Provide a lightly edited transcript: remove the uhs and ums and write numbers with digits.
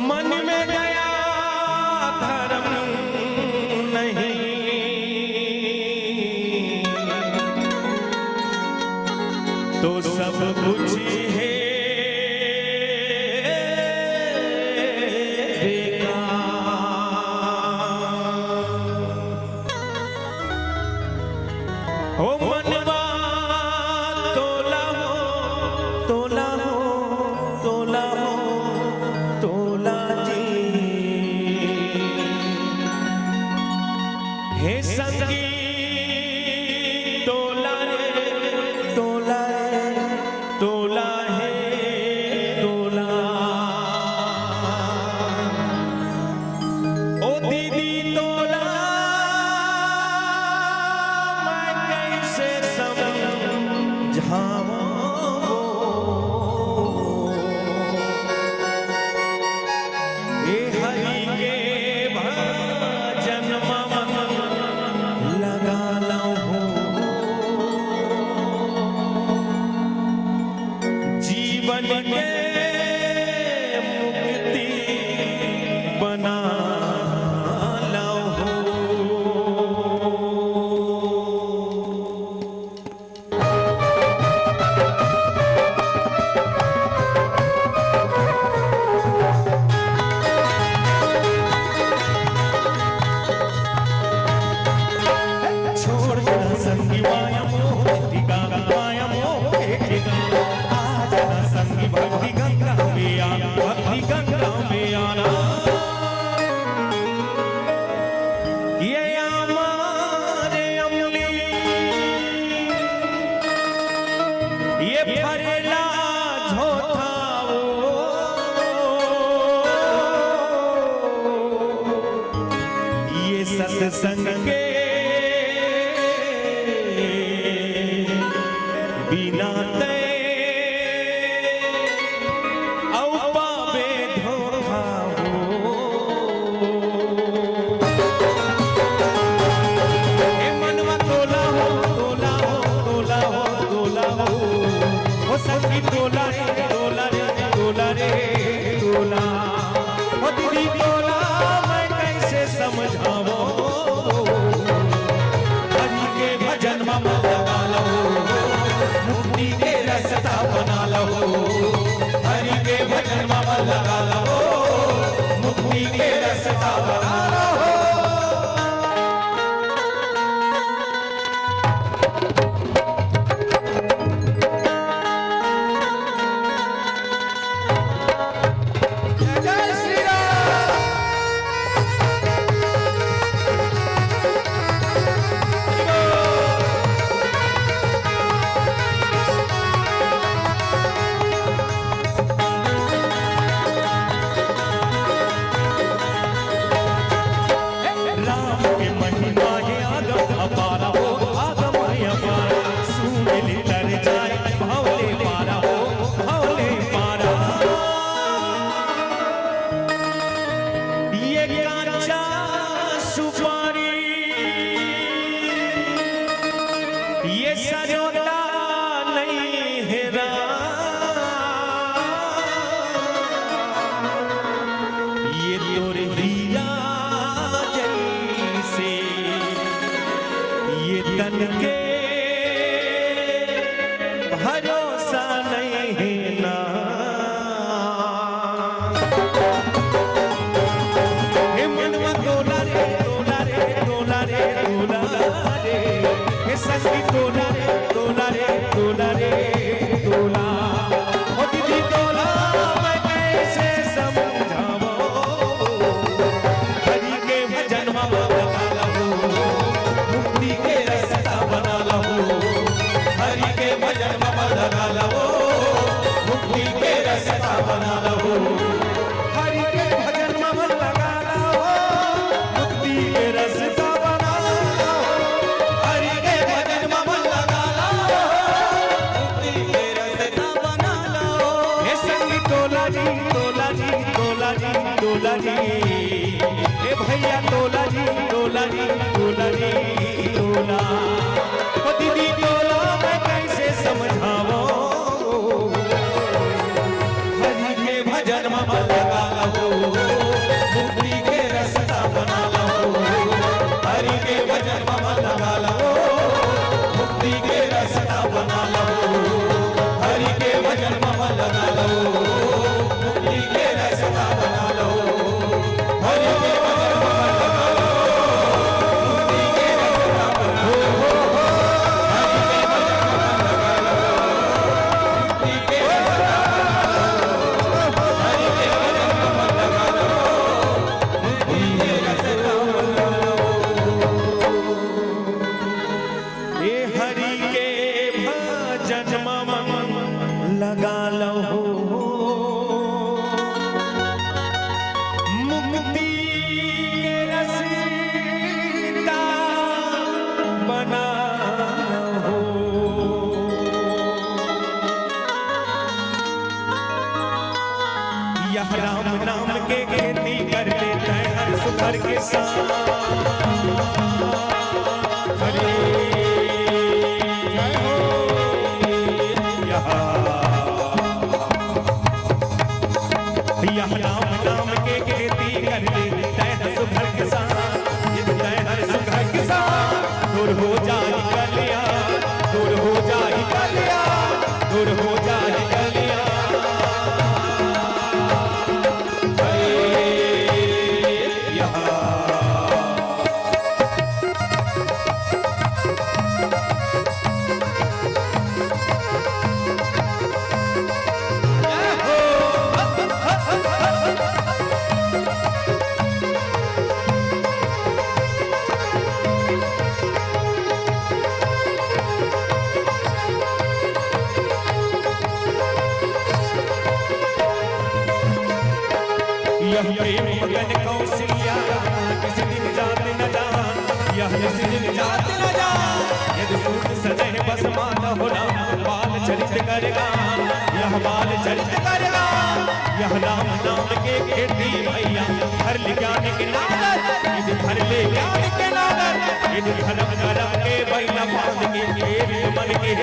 मन में गया धर्म नहीं, तो सब कुछ है ओ मनवा तोला हो तोला हो तोला हो तोला जी हे संगी तोला रे तोला रे तोला है तोला ओ दीदी तोला जीवन के मुक्ति बना लो छोड़ देना संगी माया मोह टिका माया मोह भक्ति गंगा में आना भक्ति गंगा में आना ये हमारे अमली ये फरेला झोठाओ ये सत्संग के बिना संगी तोला रे तोला रे तोला रे तोला ओ दीदी तोला मैं कैसे समझावो हरि के भजन में मन लगा लो मुक्ति के रास्ता बना लो हरि के भजन में मन लगा लो मुक्ति के रास्ता बना लो ये सरोता नहीं है ये तोर हीरा जैसे ये तन के भरोसा नहीं है ना हे मनवा तोला रे तोला रे तोला रे तोला रे हे संगी तोला रे तोला रे तोला रे तोला ओ दीदी तोला मैं कैसे समझावो हरि के भजन में लगा लो मुक्ति के रास्ता बना लो हरि के भजन में लगा लो मुक्ति के रास्ता बना लो हरि के भजन में लगा लो मुक्ति के रास्ता बना लो हरि के भजन में लगा लो मुक्ति के रास्ता बना लो हे संगी तोला जी तोला जी तोला जी तोला जी हे भैया तोला जी तोला जी तोला जी तोला ओ दीदी तोला मैं कैसे समझावो हरि के भजन में लगा लो नाम के खेती कर लेते हैं हर सुखर के साथ। हरे जय हो यहाँ नाम के खेती कर लेते हैं सुखर के साथ। हर सुखर के साथ दूर हो जाए गलिया, दूर हो जाए गलिया, दूर हो जाए गलिया। यह प्रेम मगन कौशल्या किसी दिन जाते न जान, यह किसी दिन जाते न जान। यदि सूट सजह बस मान हो राम बाल चरित करेगा, यह बाल चरित करेगा। यह राम नाम के खेती भैया हर ले ज्ञान के नागर, यदि हर ले ज्ञान के नागर। यदि धर्म करम के भैया बांध के मन के